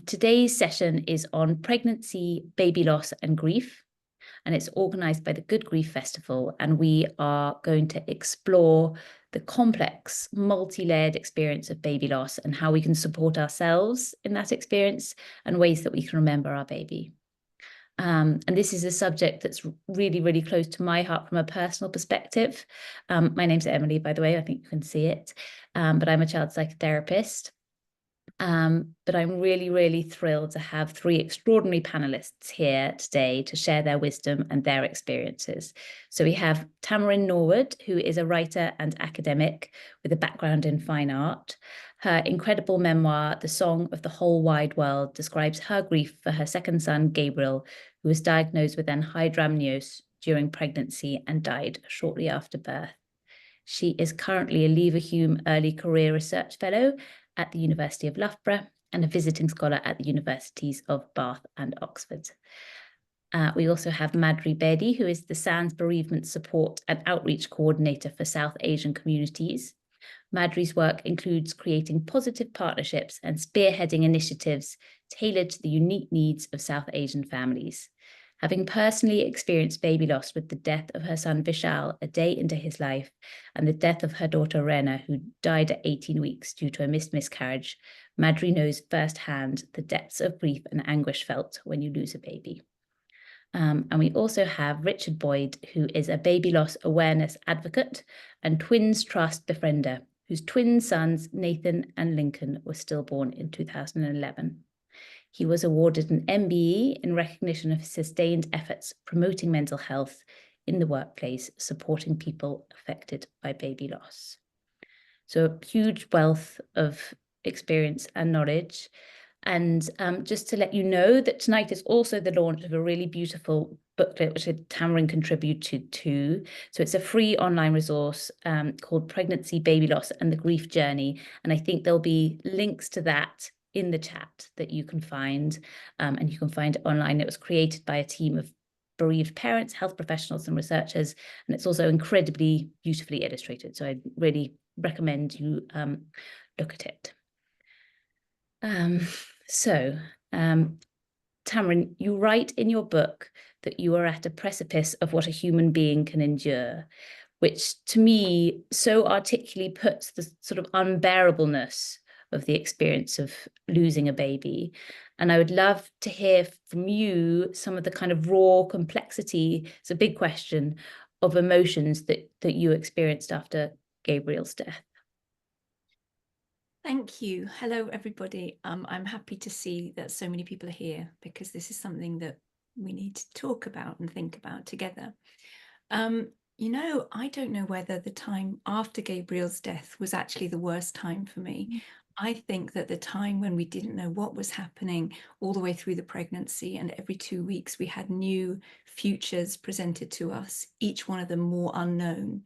Today's session is on pregnancy, baby loss and grief, and it's organised by the Good Grief Festival, and we are going to explore the complex, multi-layered experience of baby loss and how we can support ourselves in that experience and ways that we can remember our baby. And this is a subject that's really, really close to my heart from a personal perspective. My name's Emily, by the way, I think you can see it, but I'm a child psychotherapist. But I'm really, really thrilled to have three extraordinary panelists here today to share their wisdom and their experiences. So we have Tamarin Norwood, who is a writer and academic with a background in fine art. Her incredible memoir, The Song of the Whole Wide World, describes her grief for her second son, Gabriel, who was diagnosed with anhydramnios during pregnancy and died shortly after birth. She is currently a Leverhulme Early Career Research Fellow at the University of Loughborough and a visiting scholar at the Universities of Bath and Oxford. We also have Madhuri Bedi, who is the SANS Bereavement Support and Outreach Coordinator for South Asian communities. Madhuri's work includes creating positive partnerships and spearheading initiatives tailored to the unique needs of South Asian families. Having personally experienced baby loss with the death of her son Vishal a day into his life and the death of her daughter Rena, who died at 18 weeks due to a missed miscarriage, Madhuri knows firsthand the depths of grief and anguish felt when you lose a baby. And we also have Richard Boyd, who is a baby loss awareness advocate and Twins Trust Befriender, whose twin sons, Nathan and Lincoln, were stillborn in 2011. He was awarded an MBE in recognition of his sustained efforts promoting mental health in the workplace, supporting people affected by baby loss. So a huge wealth of experience and knowledge. And just to let you know that tonight is also the launch of a really beautiful booklet, which Tamarin contributed to. So it's a free online resource called Pregnancy, Baby Loss and the Grief Journey. And I think there'll be links to that in the chat that you can find, and you can find it online. It was created by a team of bereaved parents, health professionals and researchers, and it's also incredibly beautifully illustrated. So I really recommend you look at it. Tamarin, you write in your book that you are at a precipice of what a human being can endure, which to me so articulately puts the sort of unbearableness of the experience of losing a baby. And I would love to hear from you some of the kind of raw complexity, it's a big question, of emotions that you experienced after Gabriel's death. Thank you. Hello, everybody. I'm happy to see that so many people are here because this is something that we need to talk about and think about together. You know, I don't know whether the time after Gabriel's death was actually the worst time for me. I think that the time when we didn't know what was happening all the way through the pregnancy, and every 2 weeks we had new futures presented to us, each one of them more unknown,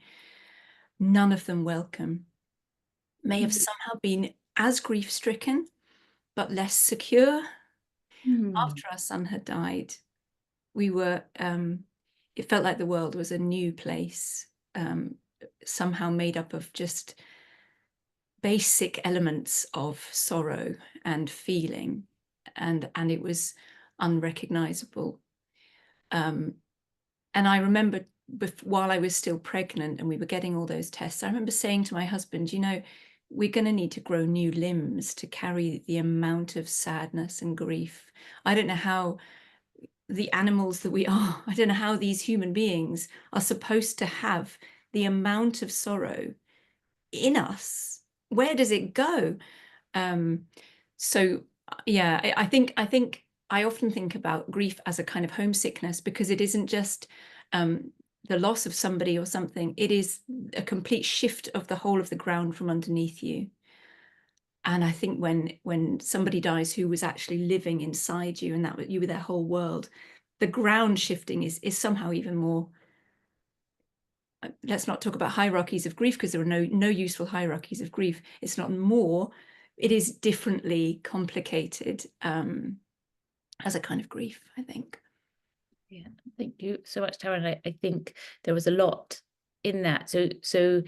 none of them welcome, may have somehow been as grief-stricken, but less secure. After our son had died, we were, it felt like the world was a new place, somehow made up of just basic elements of sorrow and feeling, and it was unrecognizable. And I remember while I was still pregnant and we were getting all those tests, I remember saying to my husband, you know, we're going to need to grow new limbs to carry the amount of sadness and grief. I don't know how the animals that we are, I don't know how these human beings are supposed to have the amount of sorrow in us. Where does it go? So yeah, I think I often think about grief as a kind of homesickness, because it isn't just the loss of somebody or something. It is a complete shift of the whole of the ground from underneath you. And I think when somebody dies who was actually living inside you, and that you were their whole world, the ground shifting is somehow even more. Let's not talk about hierarchies of grief, because there are no useful hierarchies of grief. It's not more, it is differently complicated as a kind of grief, I think. Yeah, thank you so much, Tara. I think there was a lot in that. So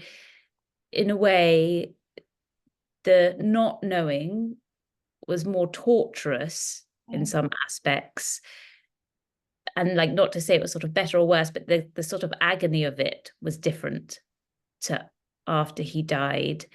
in a way, the not knowing was more torturous in some aspects. And like, not to say it was sort of better or worse, but the sort of agony of it was different to after he died.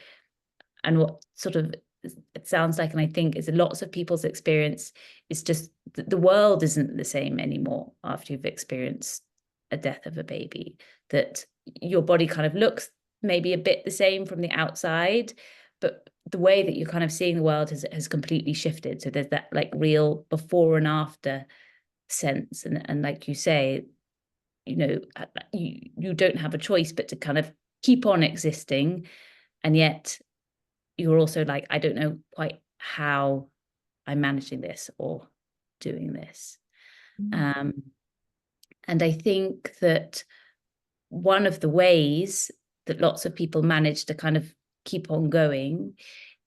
And what sort of it sounds like, and I think is lots of people's experience, is just the world isn't the same anymore after you've experienced a death of a baby, that your body kind of looks maybe a bit the same from the outside, but the way that you're kind of seeing the world has completely shifted. So there's that like real before and after sense. And like you say, you know, you don't have a choice but to kind of keep on existing. And yet you're also like, I don't know quite how I'm managing this or doing this. And I think that one of the ways that lots of people manage to kind of keep on going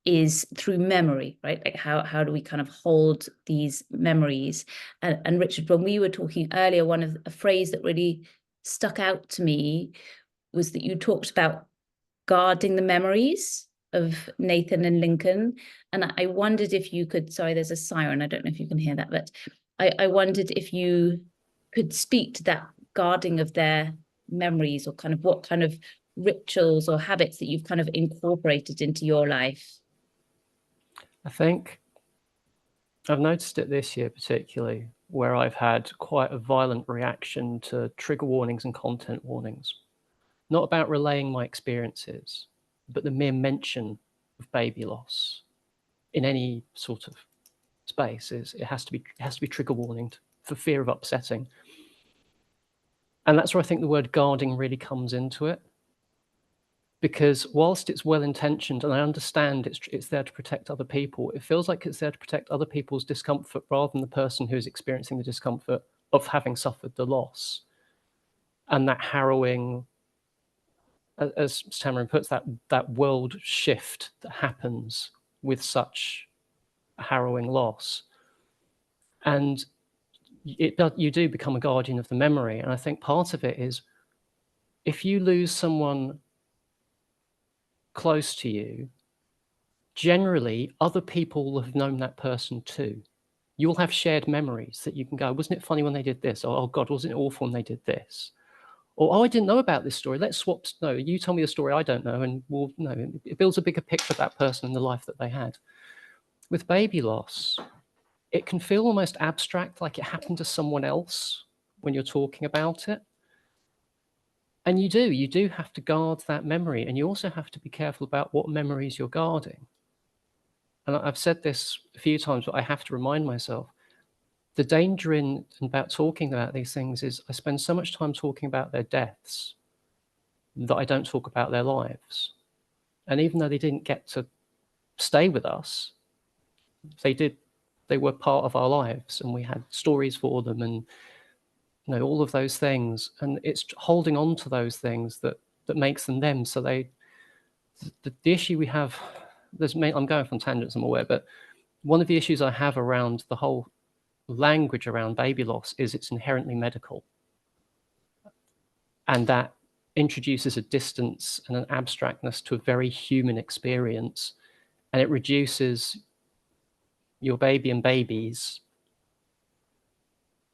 is through memory, right? Like how do we kind of hold these memories? And Richard, when we were talking earlier, a phrase that really stuck out to me was that you talked about guarding the memories of Nathan and Lincoln. And I wondered if you could, sorry, there's a siren, I don't know if you can hear that, but I wondered if you could speak to that guarding of their memories, or kind of what kind of rituals or habits that you've kind of incorporated into your life. I think I've noticed it this year particularly, where I've had quite a violent reaction to trigger warnings and content warnings. Not about relaying my experiences, but the mere mention of baby loss in any sort of space it has to be trigger warning for fear of upsetting. And that's where I think the word guarding really comes into it. Because whilst it's well-intentioned, and I understand it's there to protect other people, it feels like it's there to protect other people's discomfort rather than the person who's experiencing the discomfort of having suffered the loss. And that harrowing, as Tamarin puts, that world shift that happens with such a harrowing loss. And you do become a guardian of the memory. And I think part of it is, if you lose someone close to you, generally other people will have known that person too. You'll have shared memories that you can go, wasn't it funny when they did this? Or, oh God, wasn't it awful when they did this? Or, oh, I didn't know about this story. Let's swap. No, you tell me the story I don't know. And we'll, no, it builds a bigger picture of that person and the life that they had. With baby loss, it can feel almost abstract, like it happened to someone else when you're talking about it. And you do have to guard that memory. And you also have to be careful about what memories you're guarding. And I've said this a few times, but I have to remind myself, the danger in about talking about these things is I spend so much time talking about their deaths that I don't talk about their lives. And even though they didn't get to stay with us, they were part of our lives, and we had stories for them, and all of those things. And it's holding on to those things that makes them them. So the issue we have, I'm going from tangents, I'm aware, but one of the issues I have around the whole language around baby loss is it's inherently medical. And that introduces a distance and an abstractness to a very human experience. And it reduces your baby and babies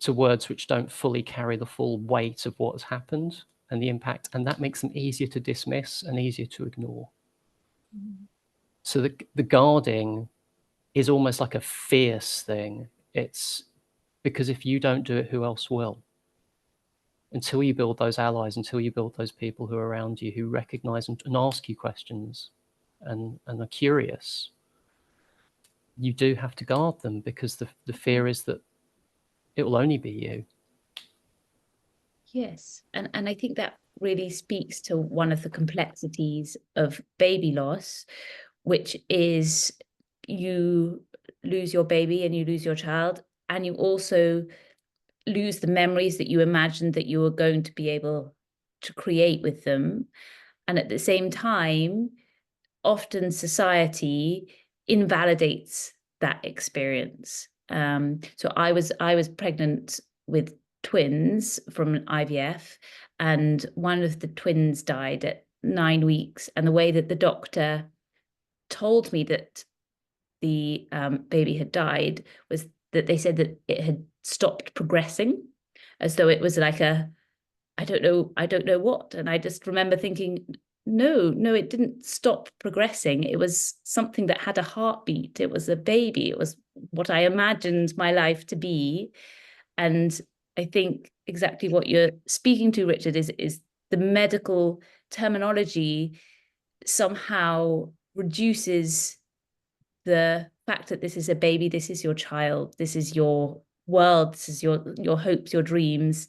to words which don't fully carry the full weight of what has happened and the impact. And that makes them easier to dismiss and easier to ignore. Mm-hmm. So the guarding is almost like a fierce thing. It's because if you don't do it, who else will? Until you build those allies, until you build those people who are around you, who recognize and ask you questions and are curious, you do have to guard them, because the fear is that it will only be you. Yes. And I think that really speaks to one of the complexities of baby loss, which is you lose your baby and you lose your child, and you also lose the memories that you imagined that you were going to be able to create with them. And at the same time, often society invalidates that experience. So I was pregnant with twins from an IVF, and one of the twins died at 9 weeks. And the way that the doctor told me that the baby had died was that they said that it had stopped progressing, as though it was like a, I don't know what. And I just remember thinking, no, it didn't stop progressing. It was something that had a heartbeat. It was a baby. It was what I imagined my life to be. And I think exactly what you're speaking to, Richard, is the medical terminology somehow reduces the fact that this is a baby, this is your child, this is your world, this is your hopes, your dreams,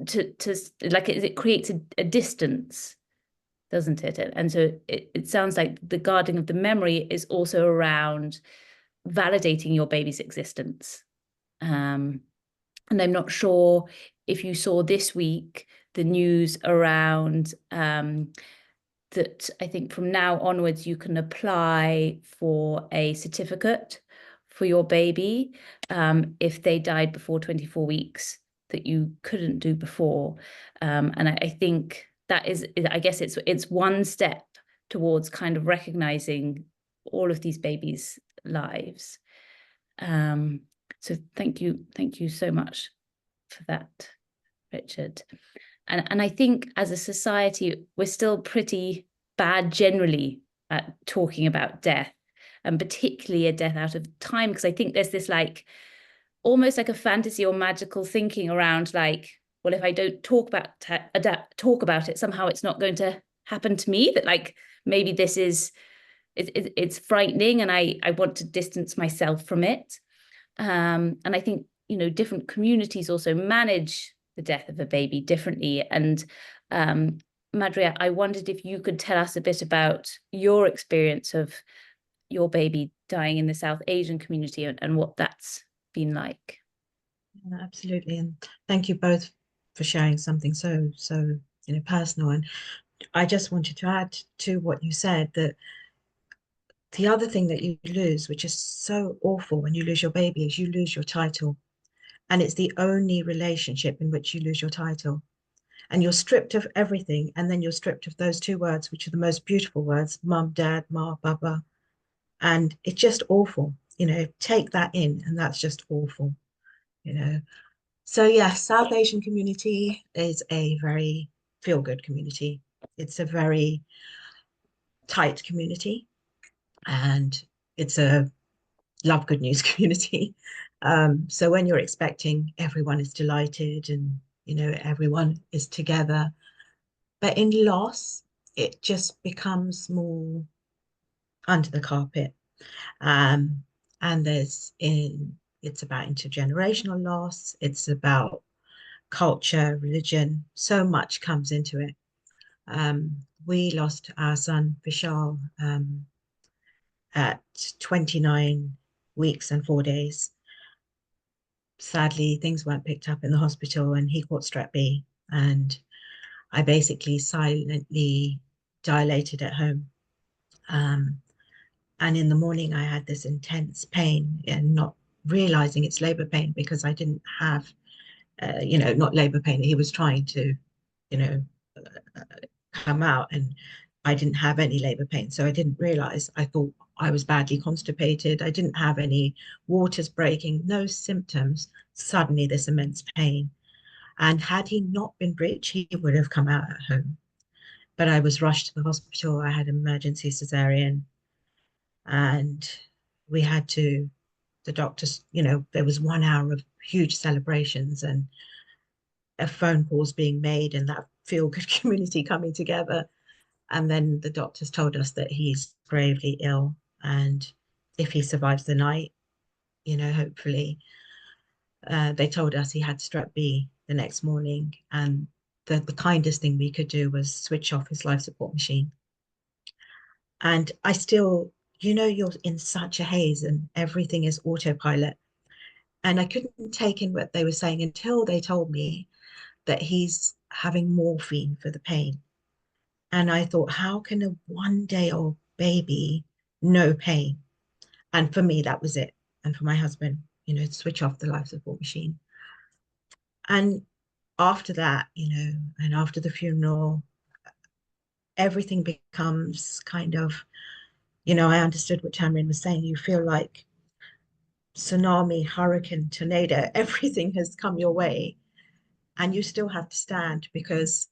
to like it creates a distance, doesn't it? And so it sounds like the guarding of the memory is also around validating your baby's existence. And I'm not sure if you saw this week the news around that I think from now onwards you can apply for a certificate for your baby if they died before 24 weeks that you couldn't do before. And I think that is, I guess it's one step towards kind of recognizing all of these babies' lives. So thank you so much for that, Richard. And I think as a society, we're still pretty bad generally at talking about death, and particularly a death out of time, because I think there's this like almost like a fantasy or magical thinking around like, well, if I don't talk about it, somehow it's not going to happen to me. That like maybe this is it's frightening, and I want to distance myself from it. And I think different communities also manage the death of a baby differently. And Madhuri, I wondered if you could tell us a bit about your experience of your baby dying in the South Asian community and what that's been like. Yeah, absolutely, and thank you both for sharing something so personal. And I just wanted to add to what you said, that the other thing that you lose, which is so awful when you lose your baby, is you lose your title. And it's the only relationship in which you lose your title. And you're stripped of everything. And then you're stripped of those two words, which are the most beautiful words, mum, dad, ma, baba. And it's just awful, take that in. And that's just awful, So yes, South Asian community is a very feel-good community. It's a very tight community. And it's a love good news community. So when you're expecting, everyone is delighted and everyone is together. But in loss, it just becomes more under the carpet. And it's about intergenerational loss. It's about culture, religion. So much comes into it. We lost our son Vishal at 29 weeks and 4 days. Sadly, things weren't picked up in the hospital and he caught strep B, and I basically silently dilated at home. And in the morning, I had this intense pain and not realizing it's labor pain because I didn't have, not labor pain. He was trying to, come out, and I didn't have any labor pain. So I didn't realize. I thought I was badly constipated. I didn't have any waters breaking, no symptoms. Suddenly this immense pain. And had he not been breech, he would have come out at home. But I was rushed to the hospital. I had emergency cesarean. And we had to, the doctors, there was 1 hour of huge celebrations and phone calls being made and that feel-good community coming together. And then the doctors told us that he's gravely ill. And if he survives the night, hopefully, they told us he had strep B the next morning. And the kindest thing we could do was switch off his life support machine. And I still, you're in such a haze and everything is autopilot. And I couldn't take in what they were saying until they told me that he's having morphine for the pain. And I thought, how can a 1-day-old baby know pain? And for me, that was it. And for my husband, switch off the life support machine. And after that, and after the funeral, everything becomes kind of, you know, I understood what Tamarin was saying. You feel like tsunami, hurricane, tornado, everything has come your way, and you still have to stand, because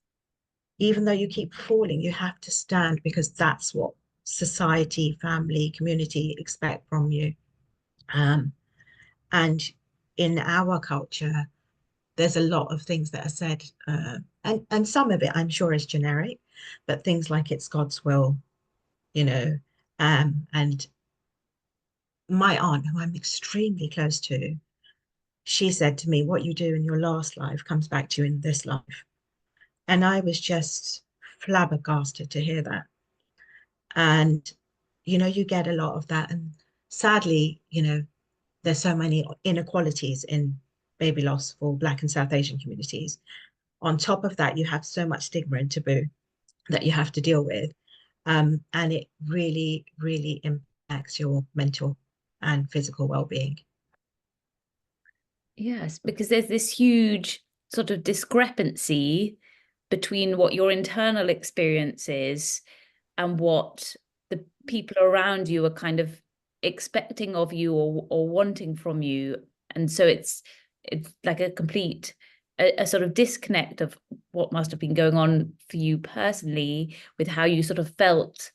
even though you keep falling, you have to stand, because that's what society, family, community expect from you. And in our culture, there's a lot of things that are said, and some of it I'm sure is generic, but things like it's God's will, you know. And my aunt, who I'm extremely close to, she said to me, what you do in your last life comes back to you in this life. And I was just flabbergasted to hear that. And, you know, you get a lot of that. And sadly, you know, there's so many inequalities in baby loss for Black and South Asian communities. On top of that, you have so much stigma and taboo that you have to deal with. And it really, really impacts your mental and physical well-being. Yes, because there's this huge sort of discrepancy between what your internal experience is and what the people around you are kind of expecting of you or wanting from you. And so it's like a complete a sort of disconnect of what must have been going on for you personally with how you sort of felt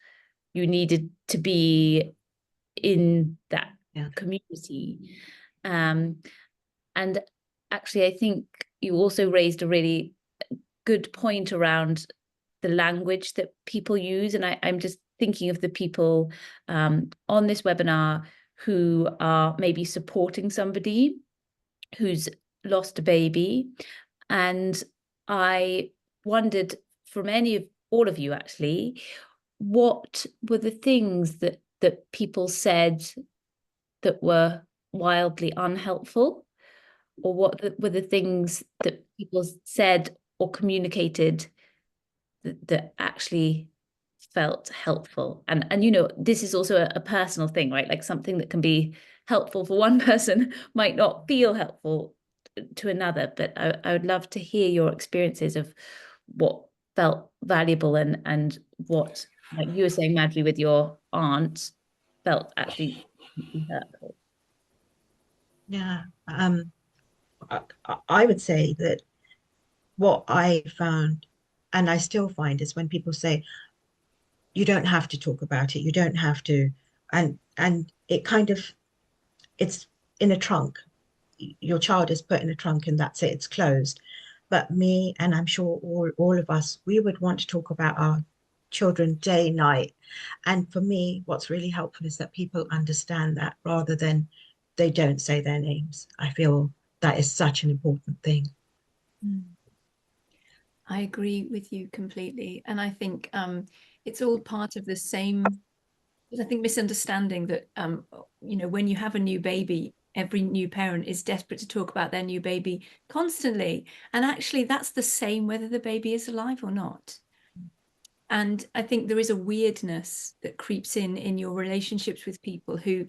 you needed to be in that community. And actually, I think you also raised a really good point around the language that people use. And I'm just thinking of the people on this webinar who are maybe supporting somebody who's lost a baby. And I wondered from all of you actually, what were the things that people said that were wildly unhelpful? Or what were the things that people said or communicated that actually felt helpful? And you know, this is also a personal thing, right? Like something that can be helpful for one person might not feel helpful to another. But I would love to hear your experiences of what felt valuable and what, like you were saying, Madhuri, with your aunt, felt actually hurtful. Yeah. I would say that what I found, and I still find, is when people say, you don't have to talk about it, you don't have to, and it kind of, it's in a trunk. Your child is put in a trunk and that's it, it's closed. But me, and I'm sure all of us, we would want to talk about our children day, night. And for me, what's really helpful is that people understand that, rather than they don't say their names. I feel that is such an important thing. I agree with you completely. And I think it's all part of the same, I think, misunderstanding that, you know, when you have a new baby, every new parent is desperate to talk about their new baby constantly. And actually, that's the same whether the baby is alive or not. And I think there is a weirdness that creeps in your relationships with people who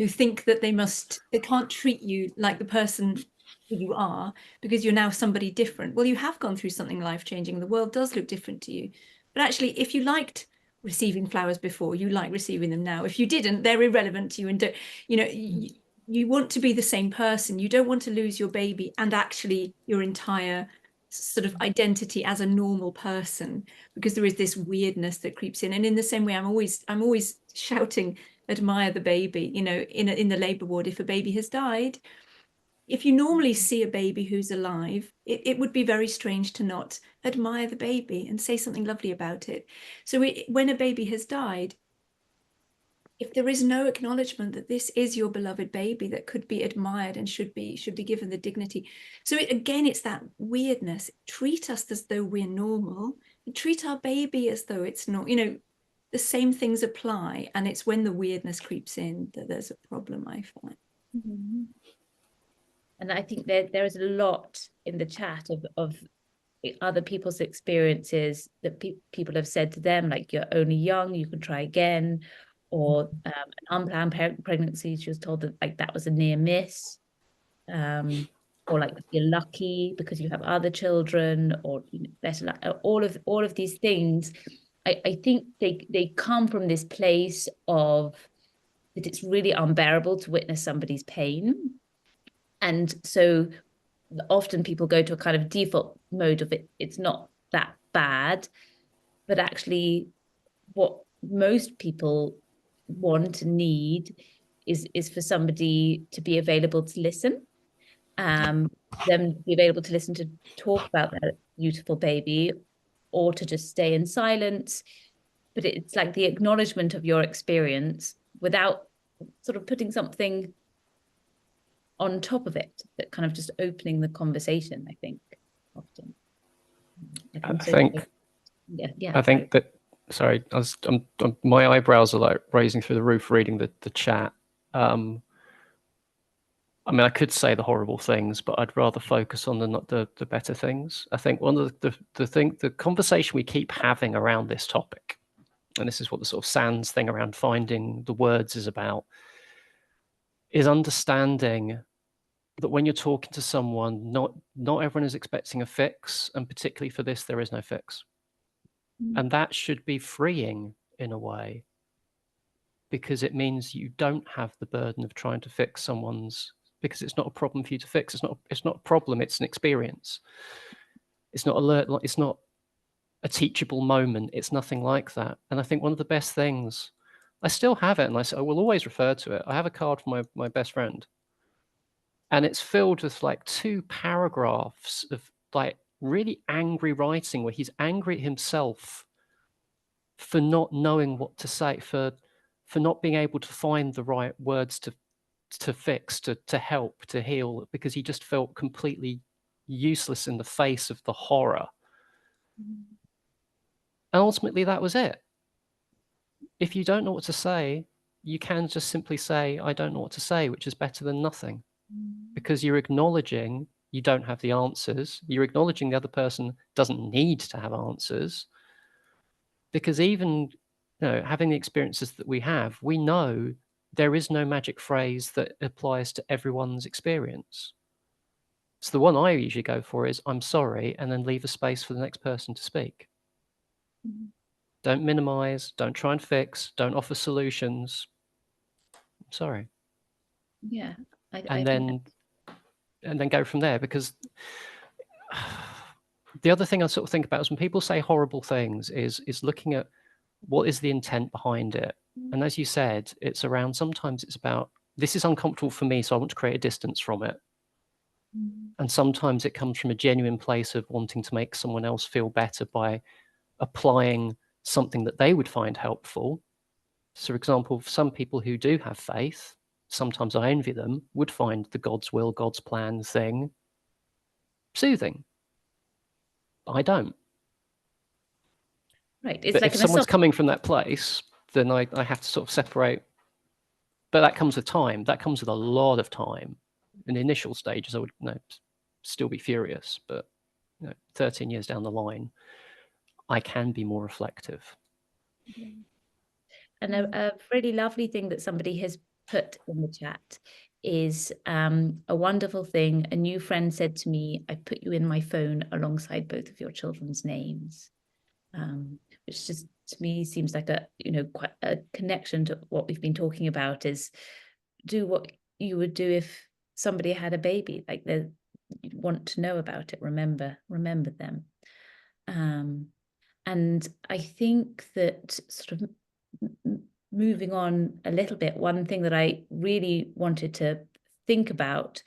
think that they can't treat you like the person who you are because you're now somebody different. Well, you have gone through something life-changing. The world does look different to you. But actually, if you liked receiving flowers before, you like receiving them now. If you didn't, they're irrelevant to you. And don't, you know, you want to be the same person. You don't want to lose your baby and actually your entire sort of identity as a normal person, because there is this weirdness that creeps in. And in the same way, I'm always shouting, admire the baby, you know, in the labor ward. If a baby has died, if you normally see a baby who's alive, it would be very strange to not admire the baby and say something lovely about it. So when a baby has died, if there is no acknowledgement that this is your beloved baby that could be admired and should be given the dignity. So again, it's that weirdness. Treat us as though we're normal. Treat our baby as though it's not, you know, the same things apply. And it's when the weirdness creeps in that there's a problem, I find. Mm-hmm. And I think there is a lot in the chat of other people's experiences that people have said to them, like, you're only young, you can try again. Or an unplanned pregnancy, she was told that like that was a near miss, or like you're lucky because you have other children, or better luck, all of these things. I think they come from this place of that it's really unbearable to witness somebody's pain. And so often people go to a kind of default mode of it's not that bad, but actually what most people want and need is for somebody to be available to listen, them to be available to listen, to talk about that beautiful baby, or to just stay in silence. But it's like the acknowledgement of your experience without sort of putting something on top of it, that kind of just opening the conversation, I think, often. I think that, sorry, my eyebrows are like raising through the roof reading the chat. I mean, I could say the horrible things, but I'd rather focus on the better things. I think one of the conversation we keep having around this topic, and this is what the sort of SANS thing around finding the words is about, is understanding that when you're talking to someone, not everyone is expecting a fix, and particularly for this, there is no fix. And that should be freeing in a way, because it means you don't have the burden of trying to fix someone's, because it's not a problem for you to fix. It's not a problem. It's an experience. It's not it's not a teachable moment. It's nothing like that. And I think one of the best things, I still have it, and I will always refer to it. I have a card for my best friend, and it's filled with like 2 paragraphs of like really angry writing, where he's angry at himself for not knowing what to say, for not being able to find the right words to fix, to help, to heal, because he just felt completely useless in the face of the horror. And ultimately, that was it. If you don't know what to say, you can just simply say, I don't know what to say, which is better than nothing, because you're acknowledging you don't have the answers. You're acknowledging the other person doesn't need to have answers, because even having the experiences that we have, we know there is no magic phrase that applies to everyone's experience. So the one I usually go for is, I'm sorry, and then leave a space for the next person to speak. Don't minimize, don't try and fix, don't offer solutions. I'm sorry. Yeah. And then go from there, because the other thing I sort of think about is when people say horrible things is looking at what is the intent behind it. And as you said, it's around, sometimes it's about, this is uncomfortable for me, so I want to create a distance from it. And sometimes it comes from a genuine place of wanting to make someone else feel better by applying something that they would find helpful. So, for example, for some people who do have faith, sometimes I envy them, would find the God's will, God's plan thing soothing. I don't. Right. It's but like if someone's coming from that place, then I have to sort of separate. But that comes with time. That comes with a lot of time. In the initial stages, I would still be furious, but 13 years down the line, I can be more reflective. And a really lovely thing that somebody has put in the chat is a wonderful thing. A new friend said to me, I put you in my phone alongside both of your children's names, which just to me seems like quite a connection to what we've been talking about, is do what you would do if somebody had a baby, like you want to know about it, remember them. And I think that sort of moving on a little bit, one thing that I really wanted to think about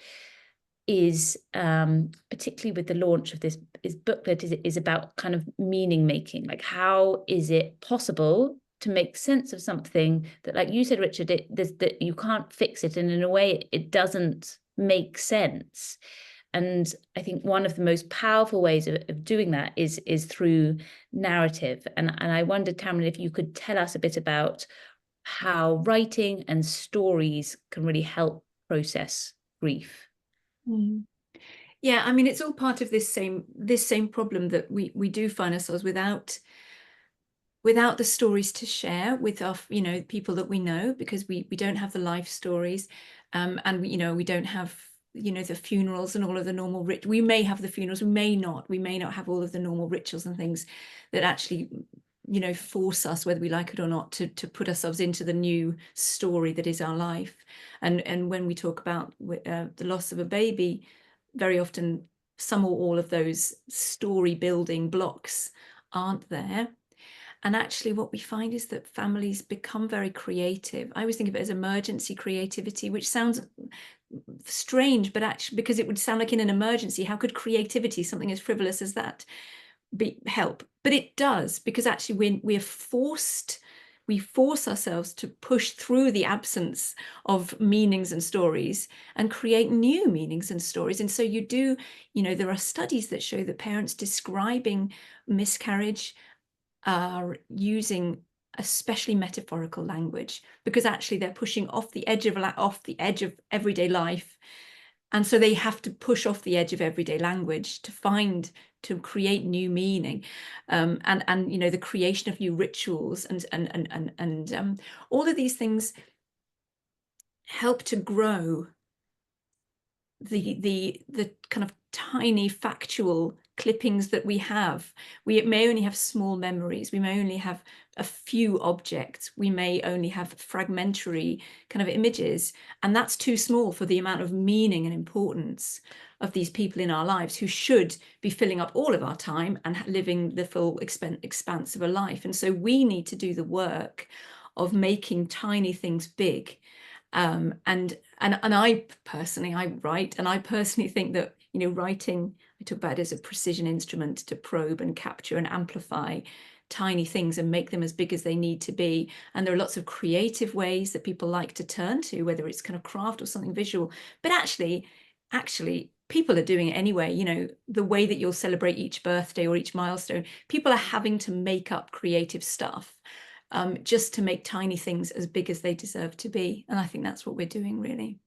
is, particularly with the launch of this booklet, is about kind of meaning making. Like, how is it possible to make sense of something that, like you said, Richard, that you can't fix it, and in a way it doesn't make sense. And I think one of the most powerful ways of doing that is through narrative. And I wondered, Tamarin, if you could tell us a bit about how writing and stories can really help process grief. Yeah, I mean, it's all part of this same problem that we do find ourselves without the stories to share with our people that we know, because we don't have the life stories, and we don't have the funerals and all of the normal we may have the funerals, we may not have all of the normal rituals and things that actually you know, force us, whether we like it or not, to put ourselves into the new story that is our life. And when we talk about the loss of a baby, very often some or all of those story building blocks aren't there. And actually what we find is that families become very creative. I always think of it as emergency creativity, which sounds strange, but actually, because it would sound like in an emergency, how could creativity, something as frivolous as that, help? But it does, because actually we force ourselves to push through the absence of meanings and stories and create new meanings and stories. And so you do, you know, there are studies that show that parents describing miscarriage are using especially metaphorical language, because actually they're pushing off the edge of everyday life. And so they have to push off the edge of everyday language to create new meaning, and you know, the creation of new rituals and all of these things help to grow the kind of tiny factual clippings that we have. We may only have small memories, we may only have a few objects, we may only have fragmentary kind of images, and that's too small for the amount of meaning and importance of these people in our lives, who should be filling up all of our time and living the full expanse of a life. And so we need to do the work of making tiny things big. And I personally think that, you know, writing, I talk about it as a precision instrument to probe and capture and amplify tiny things and make them as big as they need to be. And there are lots of creative ways that people like to turn to, whether it's kind of craft or something visual, but actually people are doing it anyway. You know, the way that you'll celebrate each birthday or each milestone, people are having to make up creative stuff, just to make tiny things as big as they deserve to be. And I think that's what we're doing, really.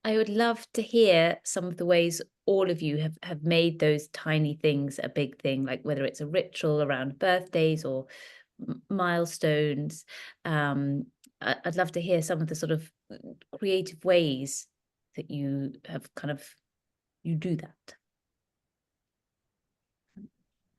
I would love to hear some of the ways all of you have made those tiny things a big thing, like whether it's a ritual around birthdays or milestones. I'd love to hear some of the sort of creative ways that you have you do that.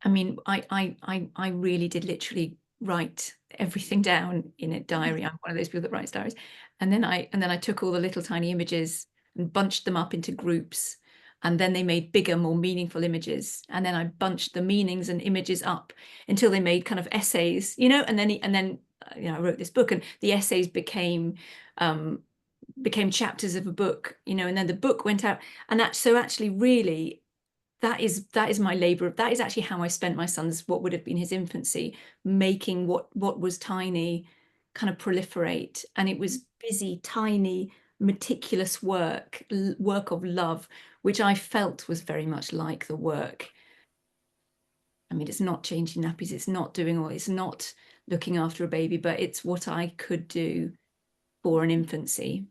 I mean, I really did literally write everything down in a diary. I'm one of those people that writes diaries. And then I took all the little tiny images and bunched them up into groups. And then they made bigger, more meaningful images. And then I bunched the meanings and images up until they made kind of essays, you know, and then you know, I wrote this book, and the essays became chapters of a book, you know, and then the book went out. And so actually really, that is my labor. That is actually how I spent my son's, what would have been his infancy, making what was tiny kind of proliferate. And it was busy, tiny, meticulous work of love, which I felt was very much like the work. I mean, it's not changing nappies, it's not it's not looking after a baby, but it's what I could do for an infancy.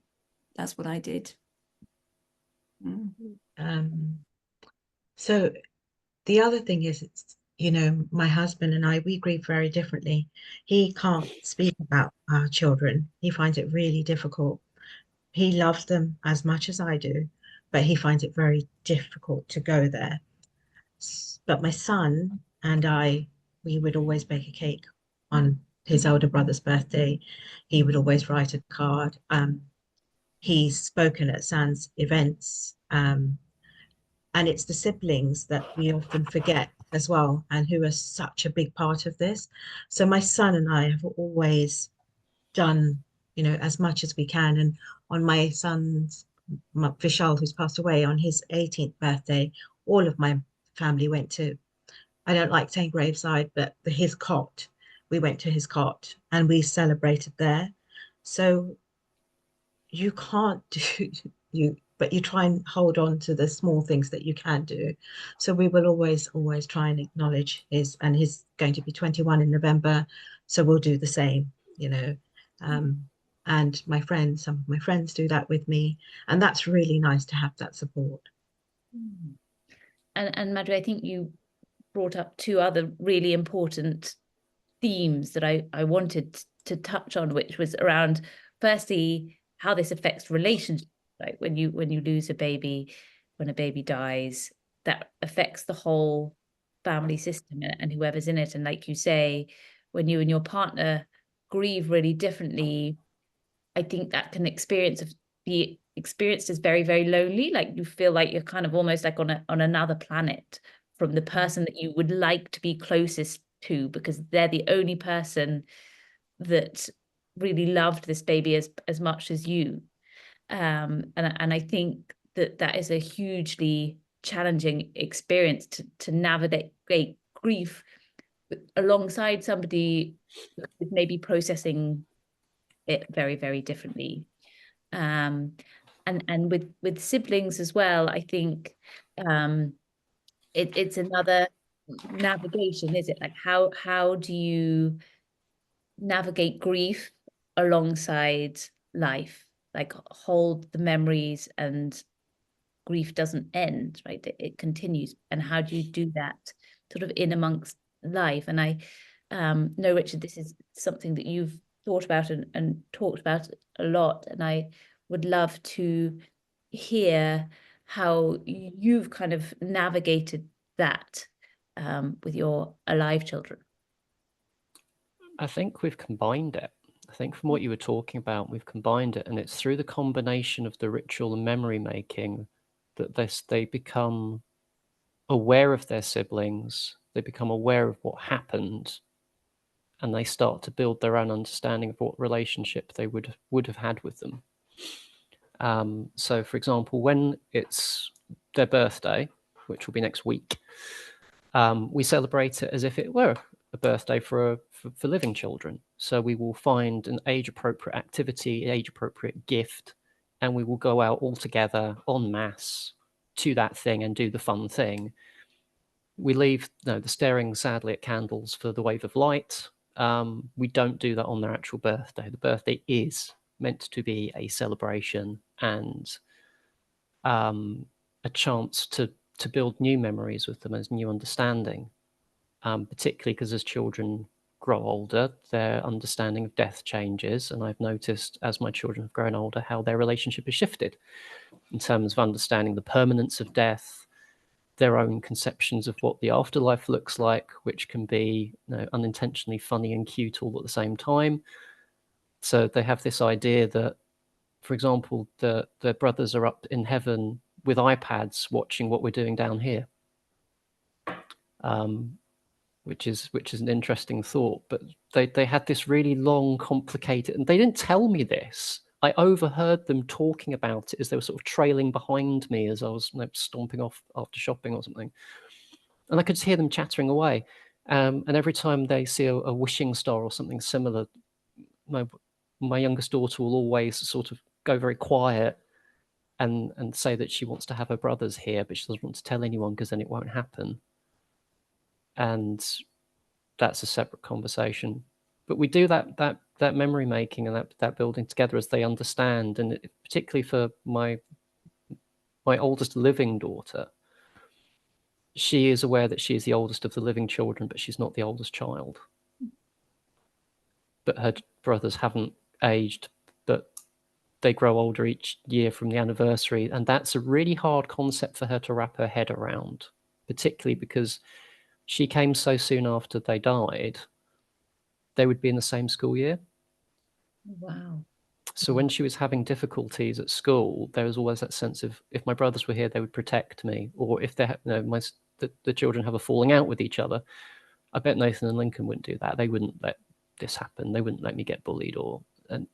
That's what I did. So the other thing is, it's, you know, my husband and I, we grieve very differently. He can't speak about our children. He finds it really difficult. He loves them as much as I do, but he finds it very difficult to go there. But my son and I, we would always bake a cake on his older brother's birthday. He would always write a card. He's spoken at San's events. And it's the siblings that we often forget as well, and who are such a big part of this. So my son and I have always done, you know, as much as we can. And on my son's, Vishal, who's passed away, on his 18th birthday, all of my family went to, I don't like saying graveside, but his cot. We went to his cot and we celebrated there. So you can't do but you try and hold on to the small things that you can do. So we will always try and acknowledge his, and he's going to be 21 in November, so we'll do the same, you know. And some of my friends do that with me, and that's really nice to have that support. And Madhuri, I think you brought up two other really important themes that I wanted to touch on, which was around, firstly, how this affects relationships. Like when you lose a baby, when a baby dies, that affects the whole family system and whoever's in it. And like you say, when you and your partner grieve really differently, I think that can be experienced as very, very lonely. Like you feel like you're kind of almost like on another planet from the person that you would like to be closest to, because they're the only person that really loved this baby as much as you. And I think that is a hugely challenging experience to navigate grief alongside somebody who's maybe processing it very, very differently. And with siblings as well, I think it's another navigation, is it? Like how do you navigate grief alongside life? Like hold the memories, and grief doesn't end, right? It continues. And how do you do that sort of in amongst life? And I know, Richard, this is something that you've thought about and talked about a lot. And I would love to hear how you've kind of navigated that with your alive children. I think we've combined it. I think from what you were talking about, we've combined it, and it's through the combination of the ritual and memory making that they become aware of their siblings, they become aware of what happened, and they start to build their own understanding of what relationship they would have had with them. So, for example, when it's their birthday, which will be next week, we celebrate it as if it were a birthday for living children. So we will find an age-appropriate activity, an age-appropriate gift, and we will go out all together en masse to that thing and do the fun thing. We leave the staring sadly at candles for the wave of light. We don't do that on their actual birthday. The birthday is meant to be a celebration and a chance to build new memories with them as new understanding, particularly because as children grow older, their understanding of death changes. And I've noticed as my children have grown older how their relationship has shifted in terms of understanding the permanence of death, their own conceptions of what the afterlife looks like, which can be unintentionally funny and cute all at the same time. So they have this idea that, for example, their brothers are up in heaven with iPads watching what we're doing down here, which is an interesting thought. But they had this really long, complicated, and they didn't tell me this. I overheard them talking about it as they were sort of trailing behind me as I was stomping off after shopping or something. And I could hear them chattering away. And every time they see a wishing star or something similar, my youngest daughter will always sort of go very quiet and say that she wants to have her brothers here, but she doesn't want to tell anyone because then it won't happen. And that's a separate conversation. But we do that memory making and that building together as they understand, and particularly for my oldest living daughter, she is aware that she is the oldest of the living children, but she's not the oldest child. But her brothers haven't aged, but they grow older each year from the anniversary, and that's a really hard concept for her to wrap her head around, particularly because she came so soon after they died. They would be in the same school year. Wow. So when she was having difficulties at school, there was always that sense of, if my brothers were here, they would protect me. Or if they, the children have a falling out with each other, I bet Nathan and Lincoln wouldn't do that. They wouldn't let this happen. They wouldn't let me get bullied. And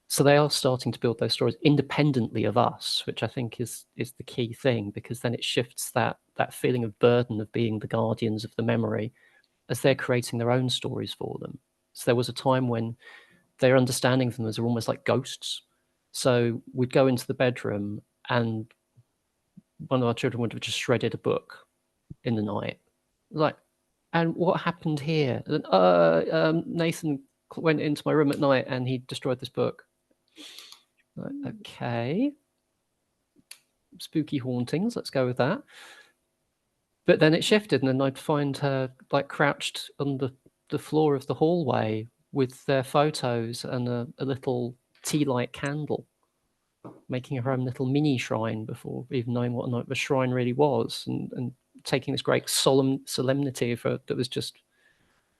so they are starting to build those stories independently of us, which I think is the key thing, because then it shifts that feeling of burden of being the guardians of the memory as they're creating their own stories for them. So there was a time when their understanding of them was almost like ghosts. So we'd go into the bedroom and one of our children would have just shredded a book in the night. Like, and what happened here? And, Nathan went into my room at night and he destroyed this book. Like, okay. Spooky hauntings, let's go with that. But then it shifted, and then I'd find her like crouched on the floor of the hallway with their photos and a little tea light candle, making her own little mini shrine before even knowing what a shrine really was, and taking this great solemnity that was just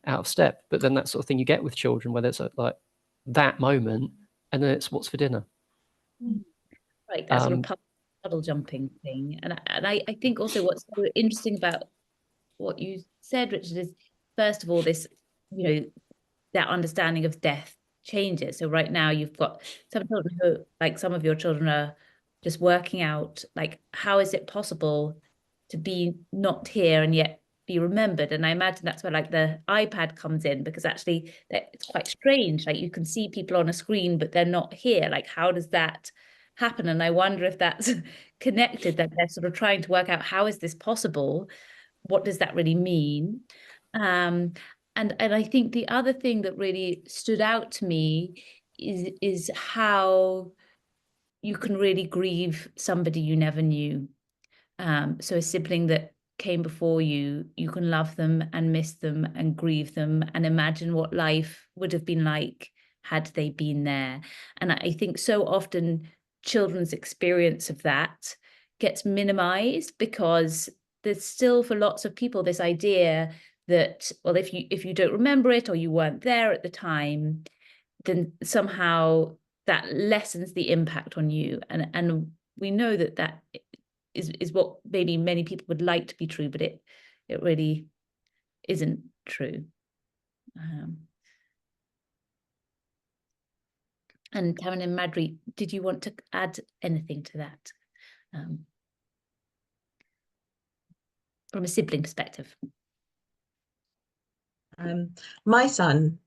out of step. But then that sort of thing you get with children, where it's like that moment, and then it's what's for dinner. Right, that sort of puddle jumping thing. And I think also what's so interesting about what you said, Richard, is first of all, this, that understanding of death changes. So right now you've got some children who, like some of your children, are just working out, like, how is it possible to be not here and yet be remembered? And I imagine that's where like the iPad comes in, because actually it's quite strange. Like you can see people on a screen, but they're not here. Like, how does that happen? And I wonder if that's connected, that they're sort of trying to work out, how is this possible? What does that really mean? And I think the other thing that really stood out to me is how you can really grieve somebody you never knew. So a sibling that came before you, you can love them and miss them and grieve them and imagine what life would have been like had they been there. And I think so often children's experience of that gets minimized, because there's still, for lots of people, this idea that, well, if you don't remember it, or you weren't there at the time, then somehow that lessens the impact on you. And we know that is what maybe many people would like to be true, but it really isn't true. And Tamarin and Madhuri, did you want to add anything to that from a sibling perspective? My son,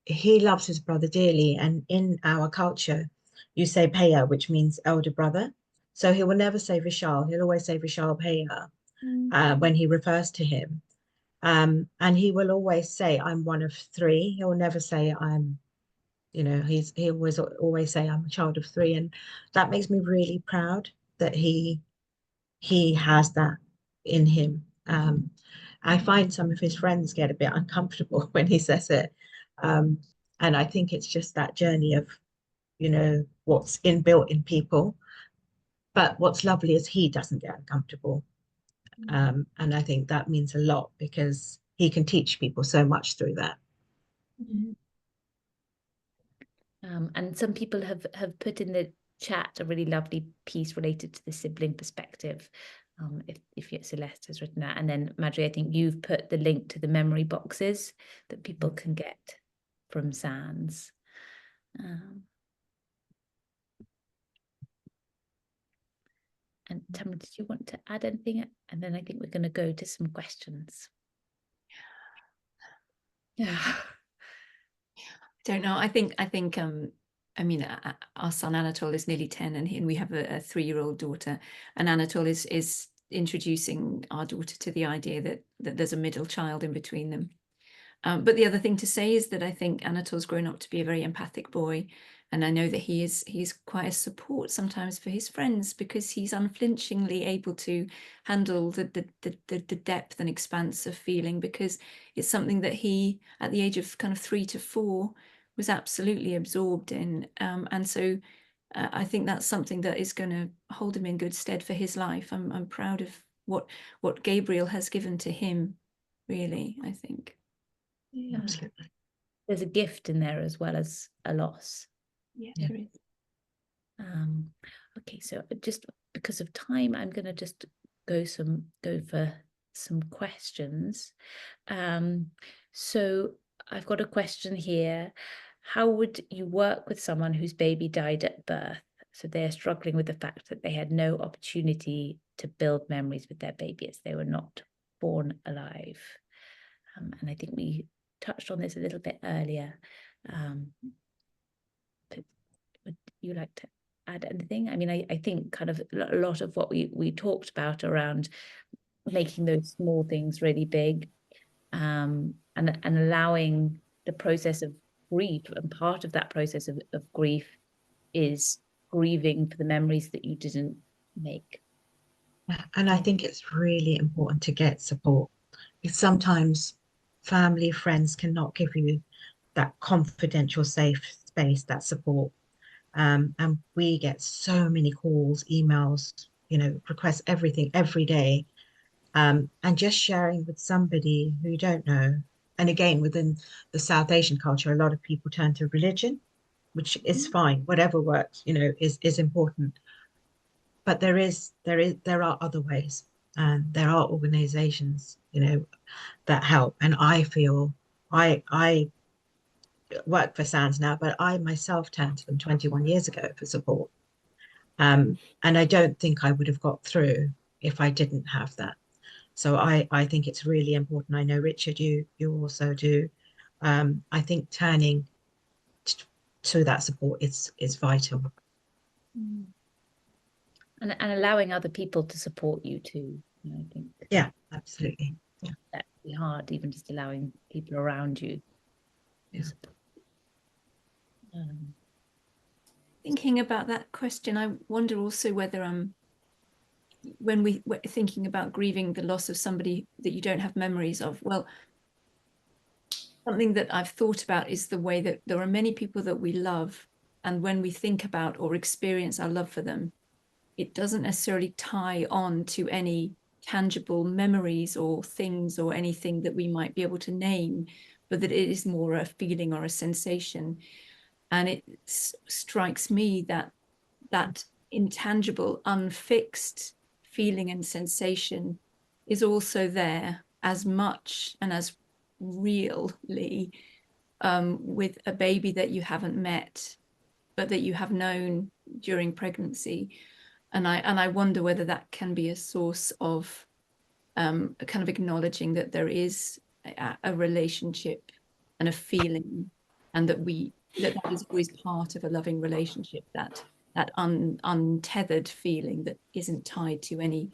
he loves his brother dearly, and in our culture, you say Paya, which means elder brother. So he will never say Vishal. He'll always say Vishal Paya when he refers to him. And he will always say, I'm one of three. He'll never say I'm, he was always say I'm a child of three. And that makes me really proud that he has that in him. I find some of his friends get a bit uncomfortable when he says it. And I think it's just that journey of, what's inbuilt in people. But what's lovely is he doesn't get uncomfortable. And I think that means a lot, because he can teach people so much through that. And some people have put in the chat a really lovely piece related to the sibling perspective. If Celeste has written that, and then Madhuri, I think you've put the link to the memory boxes that people can get from SANS. And Tamarin, did you want to add anything? And then I think we're going to go to some questions. Yeah. Don't know. I think I mean, our son Anatole is nearly 10, and we have a 3-year-old daughter, and Anatole is introducing our daughter to the idea that there's a middle child in between them. But the other thing to say is that I think Anatole's grown up to be a very empathic boy, and I know that he's quite a support sometimes for his friends, because he's unflinchingly able to handle the depth and expanse of feeling, because it's something that he, at the age of kind of 3 to 4, was absolutely absorbed in. And so I think that's something that is going to hold him in good stead for his life. I'm proud of what Gabriel has given to him, really, I think. Yeah. Absolutely. There's a gift in there as well as a loss. Yeah, there is. Okay, so just because of time, I'm going to just go for some questions. So I've got a question here. How would you work with someone whose baby died at birth? So they're struggling with the fact that they had no opportunity to build memories with their baby, as they were not born alive. And I think we touched on this a little bit earlier. But would you like to add anything? I mean, I think kind of a lot of what we talked about around making those small things really big, and allowing the process of grief, and part of that process of grief is grieving for the memories that you didn't make. And I think it's really important to get support, because sometimes family, friends cannot give you that confidential, safe space, that support. And we get so many calls, emails, requests, everything every day. and just sharing with somebody who you don't know. And again, within the South Asian culture, a lot of people turn to religion, which is fine, whatever works, is important. But there are other ways, and there are organizations, that help. And I feel I work for SANS now, but I myself turned to them 21 years ago for support. And I don't think I would have got through if I didn't have that. So I think it's really important. I know, Richard, you also do. I think turning to that support is vital. And allowing other people to support you too. I think. Yeah, absolutely. Yeah. That'd be hard, even just allowing people around you. Yeah. Thinking about that question, I wonder also whether when we're thinking about grieving the loss of somebody that you don't have memories of, well, something that I've thought about is the way that there are many people that we love, and when we think about or experience our love for them, it doesn't necessarily tie on to any tangible memories or things or anything that we might be able to name, but that it is more a feeling or a sensation. And it strikes me that that intangible, unfixed feeling and sensation is also there as much and as really with a baby that you haven't met, but that you have known during pregnancy. And I wonder whether that can be a source of kind of acknowledging that there is a relationship and a feeling, and that that is always part of a loving relationship, that untethered feeling that isn't tied to any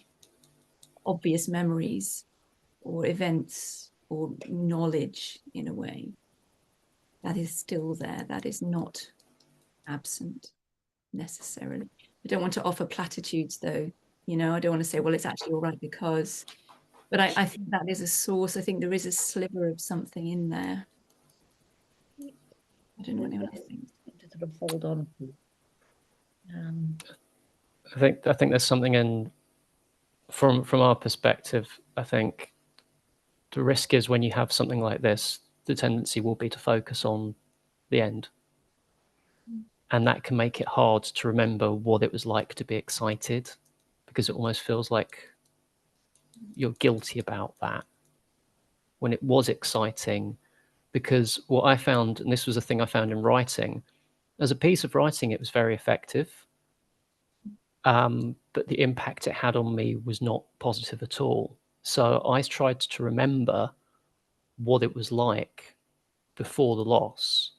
obvious memories or events or knowledge, in a way. That is still there. That is not absent necessarily. I don't want to offer platitudes, though. I don't want to say, well, it's actually all right because, but I think that is a source. I think there is a sliver of something in there. I don't know what anyone else thinks. To sort of hold on to. I think there's something in from our perspective. I think the risk is when you have something like this, the tendency will be to focus on the end, and that can make it hard to remember what it was like to be excited, because it almost feels like you're guilty about that when it was exciting. Because what I found, and this was a thing I found in writing, as a piece of writing, it was very effective. But the impact it had on me was not positive at all. So I tried to remember what it was like before the loss.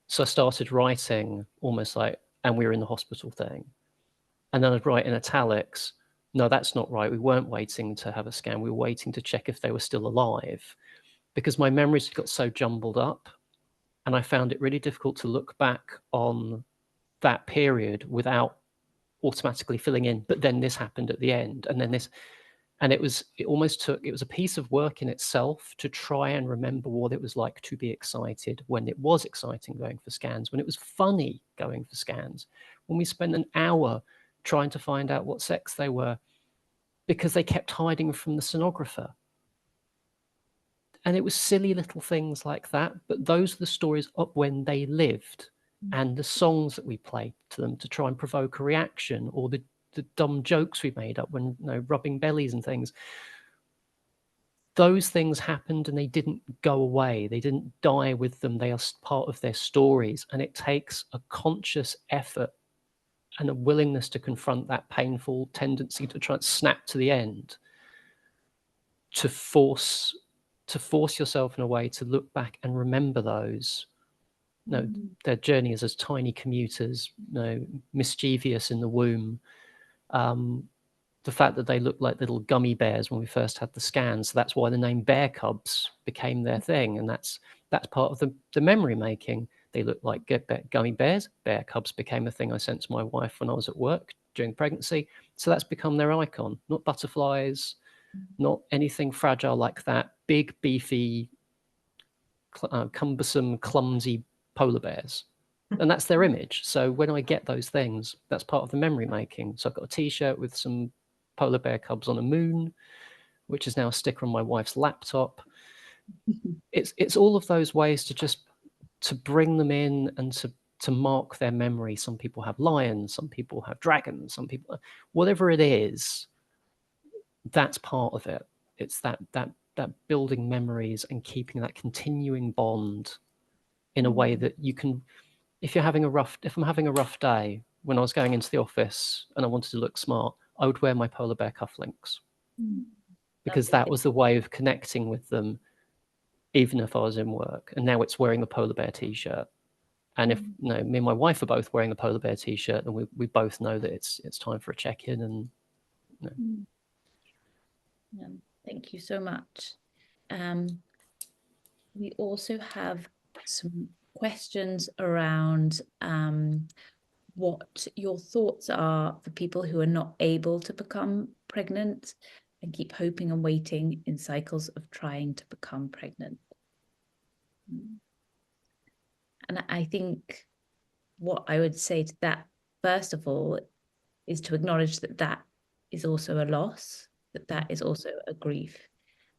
So I started writing almost like, and we were in the hospital thing. And then I'd write in italics, no, that's not right. We weren't waiting to have a scan. We were waiting to check if they were still alive, because my memories got so jumbled up. And I found it really difficult to look back on that period without automatically filling in, but then this happened at the end, and then this, and it was a piece of work in itself to try and remember what it was like to be excited when it was exciting going for scans, when it was funny going for scans, when we spent an hour trying to find out what sex they were because they kept hiding from the sonographer. And it was silly little things like that, but those are the stories of when they lived, and the songs that we played to them to try and provoke a reaction, or the dumb jokes we made up when, rubbing bellies and things. Those things happened and they didn't go away. They didn't die with them. They are part of their stories. And it takes a conscious effort and a willingness to confront that painful tendency to try and snap to the end, to force yourself in a way to look back and remember those. Their journey is as tiny commuters, mischievous in the womb. The fact that they looked like little gummy bears when we first had the scans, so that's why the name bear cubs became their thing, and that's part of the memory making. They look like gummy bears. Bear cubs became a thing I sent to my wife when I was at work during pregnancy, so that's become their icon. Not butterflies, not anything fragile like that. Big, beefy, cumbersome, clumsy polar bears. And that's their image. So when I get those things, that's part of the memory making. So I've got a T-shirt with some polar bear cubs on a moon. which is now a sticker on my wife's laptop. It's all of those ways to bring them in and to mark their memory. Some people have lions, some people have dragons, some people, whatever it is, that's part of it. It's that building memories and keeping that continuing bond in a way that you can, if I'm having a rough day, when I was going into the office and I wanted to look smart, I would wear my polar bear cufflinks, because that was the way of connecting with them, even if I was in work. And now it's wearing a polar bear t-shirt. And if me and my wife are both wearing a polar bear t-shirt, and we both know that it's time for a check-in. And thank you so much. We also have some questions around what your thoughts are for people who are not able to become pregnant and keep hoping and waiting in cycles of trying to become pregnant. And I think what I would say to that, first of all, is to acknowledge that that is also a loss, that is also a grief,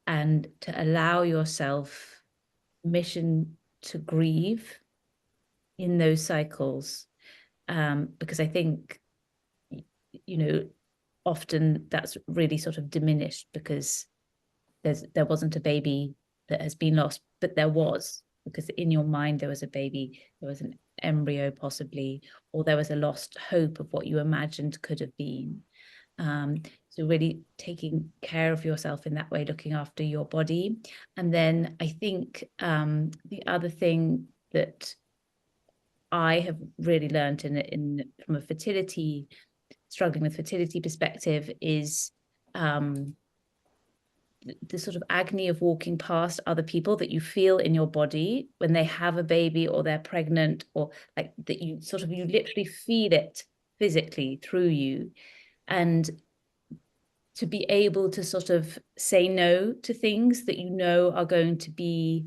and to allow yourself permission to grieve in those cycles. Because I think, often that's really sort of diminished because there wasn't a baby that has been lost, but there was, because in your mind there was a baby, there was an embryo possibly, or there was a lost hope of what you imagined could have been. So really taking care of yourself in that way, looking after your body. And then I think the other thing that I have really learned from a struggling with fertility perspective is the sort of agony of walking past other people that you feel in your body when they have a baby or they're pregnant, or like that you literally feel it physically through you. And to be able to sort of say no to things that you know are going to be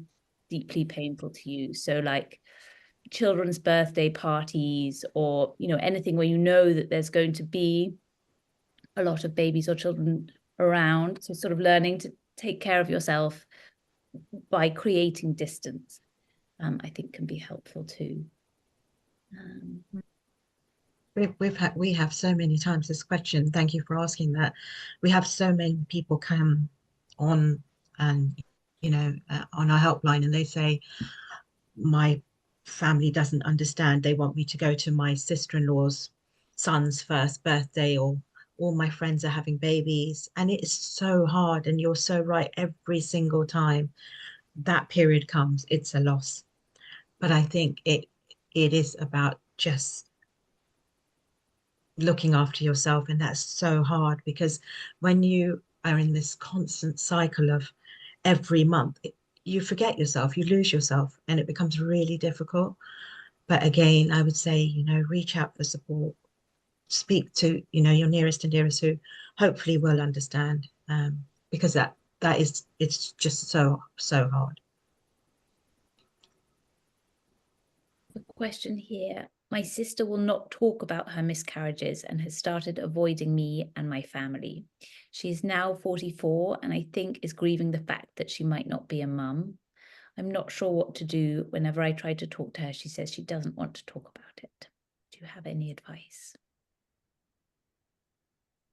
deeply painful to you. So like children's birthday parties, or anything where you know that there's going to be a lot of babies or children around. So sort of learning to take care of yourself by creating distance, I think can be helpful too. We have so many times this question. Thank you for asking that. We have so many people come on and on our helpline, and they say, my family doesn't understand. They want me to go to my sister-in-law's son's first birthday, or all my friends are having babies, and it's so hard. And you're so right, every single time that period comes, it's a loss. But I think it is about just looking after yourself, and that's so hard, because when you are in this constant cycle of every month, you forget yourself, you lose yourself, and it becomes really difficult. But again, I would say, reach out for support, speak to your nearest and dearest, who hopefully will understand, because it's just so hard. The question here: my sister will not talk about her miscarriages and has started avoiding me and my family. She is now 44 and I think is grieving the fact that she might not be a mum. I'm not sure what to do. Whenever I try to talk to her, she says she doesn't want to talk about it. Do you have any advice?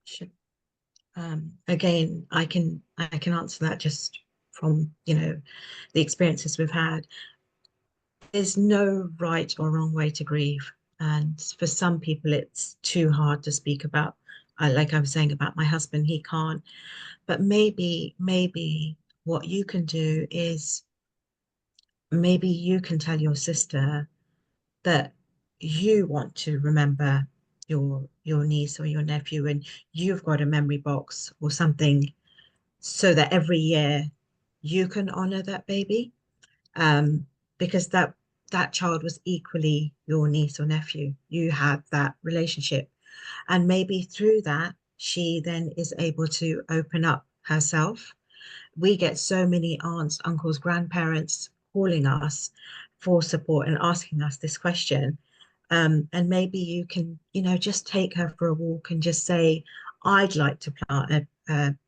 Sure. Again, I can answer that just from the experiences we've had. There's no right or wrong way to grieve, and for some people it's too hard to speak about. Like I was saying about my husband, he can't. But maybe what you can do is, maybe you can tell your sister that you want to remember your niece or your nephew, and you've got a memory box or something, so that every year you can honor that baby, because that child was equally your niece or nephew. You have that relationship, and maybe through that she then is able to open up herself. We get so many aunts, uncles, grandparents calling us for support and asking us this question. And maybe you can, just take her for a walk and just say, I'd like to plant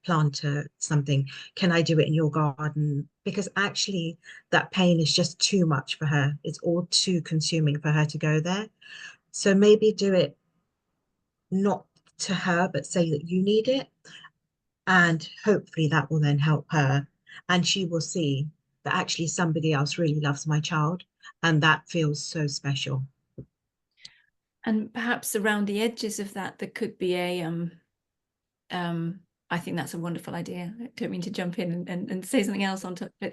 plant something? Can I do it in your garden? Because actually that pain is just too much for her. It's all too consuming for her to go there. So maybe do it not to her, but say that you need it. And hopefully that will then help her. And she will see that actually somebody else really loves my child. And that feels so special. And perhaps around the edges of that, there could be a I think that's a wonderful idea. I don't mean to jump in and say something else on top, but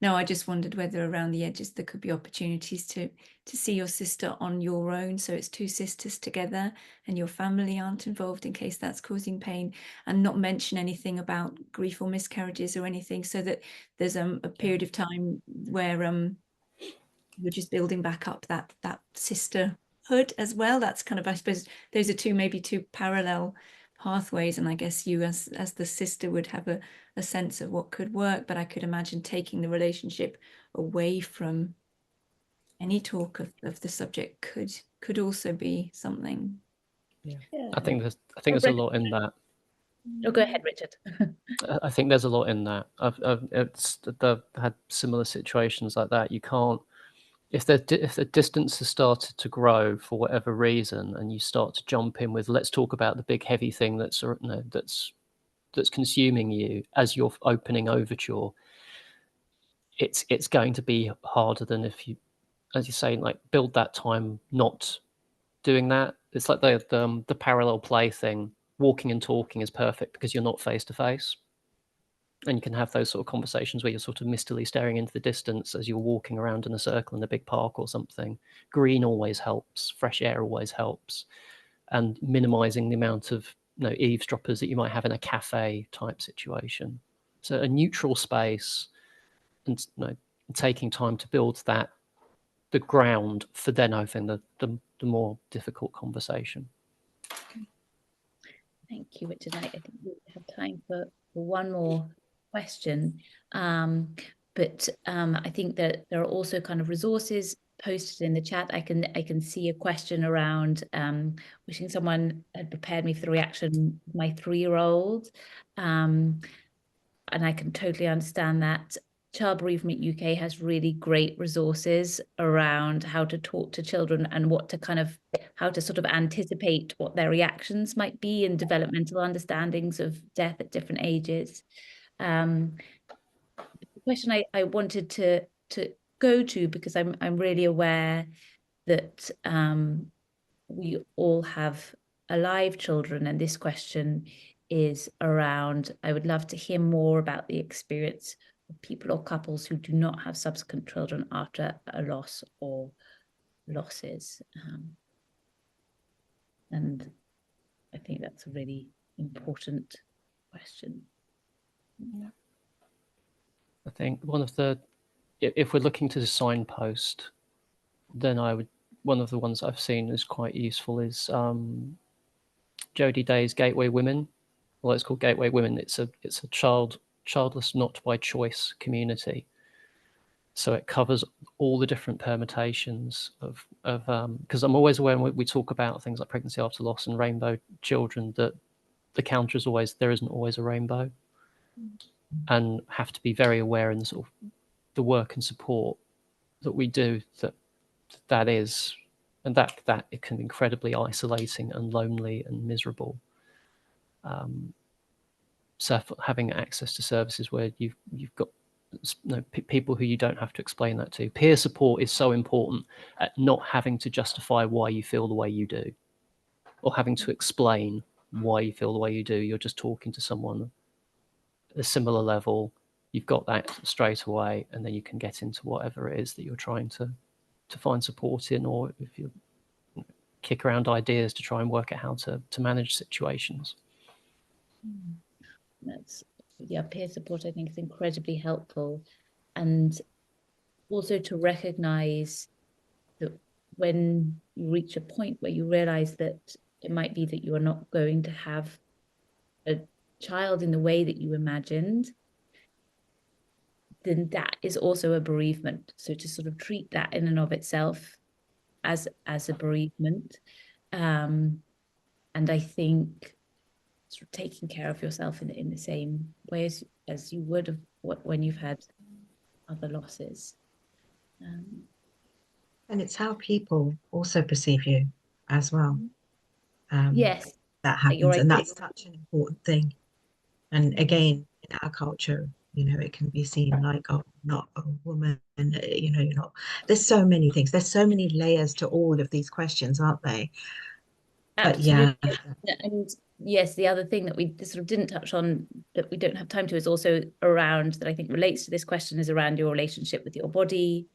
no, I just wondered whether around the edges there could be opportunities to see your sister on your own. So it's two sisters together and your family aren't involved in case that's causing pain, and not mention anything about grief or miscarriages or anything, so that there's a period of time where you're just building back up that sisterhood as well. That's kind of, I suppose, those are maybe two parallel pathways, and I guess you as the sister would have a sense of what could work, but I could imagine taking the relationship away from any talk of the subject could also be something. Yeah. Yeah. I think there's a lot in that. Oh, go ahead, Richard. I think there's a lot in that. I've had similar situations like that. You can't, if the distance has started to grow for whatever reason, and you start to jump in with, let's talk about the big heavy thing that's consuming you as your opening overture, it's going to be harder than if you, as you say, like build that time not doing that. It's like the parallel play thing. Walking and talking is perfect because you're not face to face. And you can have those sort of conversations where you're sort of mistily staring into the distance as you're walking around in a circle in a big park or something. Green always helps. Fresh air always helps. And minimizing the amount of eavesdroppers that you might have in a cafe type situation. So a neutral space, and taking time to build the ground for then having the more difficult conversation. Thank you, Richard. I think we have time for one more question. But I think that there are also kind of resources posted in the chat. I can see a question around wishing someone had prepared me for the reaction of my 3-year-old. And I can totally understand that. Child Bereavement UK has really great resources around how to talk to children and how to sort of anticipate what their reactions might be and developmental understandings of death at different ages. The question I wanted to go to, because I'm really aware that we all have alive children, and this question is around, I would love to hear more about the experience of people or couples who do not have subsequent children after a loss or losses. And I think that's a really important question. Yeah. I think if we're looking to the signpost, then one of the ones I've seen is quite useful is Jodie Day's Gateway Women. Well, it's called Gateway Women. It's a childless not by choice community. So it covers all the different permutations of because I'm always aware when we talk about things like pregnancy after loss and rainbow children, that the counter is always, there isn't always a rainbow, and have to be very aware in the sort of the work and support that we do that is, and that it can be incredibly isolating and lonely and miserable. So having access to services where you've got people who you don't have to explain that to. Peer support is so important at not having to justify why you feel the way you do, or having to explain why you feel the way you do. You're just talking to someone at a similar level. You've got that straight away, and then you can get into whatever it is that you're trying to find support in, or if you kick around ideas to try and work out how to manage situations. Peer support, I think, is incredibly helpful. And also to recognize that when you reach a point where you realize that it might be that you are not going to have a child in the way that you imagined, then that is also a bereavement. So to sort of treat that in and of itself as a bereavement. And I think sort of taking care of yourself in the same way as you would have when you've had other losses. And it's how people also perceive you as well. Yes, that you're happens, right. and that's such an important thing. And again, in our culture, it can be seen like, oh, not a woman, you're not. There's so many things. There's so many layers to all of these questions, aren't they? But yeah. And yes, the other thing that we sort of didn't touch on that we don't have time to is also around, that I think relates to this question, is around your relationship with your body.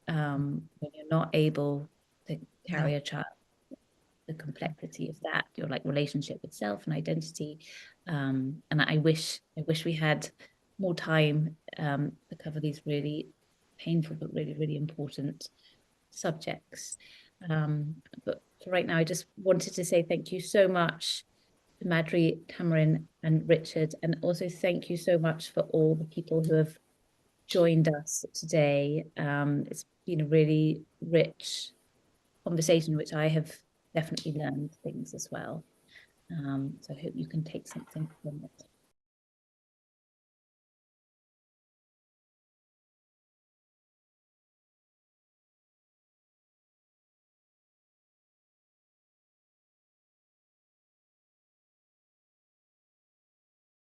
When you're not able to carry a child, the complexity of that, your like relationship with self and identity. And I wish we had more time to cover these really painful but really, really important subjects. But for right now, I just wanted to say thank you so much to Madhuri, Tamarin, and Richard, and also thank you so much for all the people who have joined us today. It's been a really rich conversation, which I have definitely learned things as well. So I hope you can take something from it.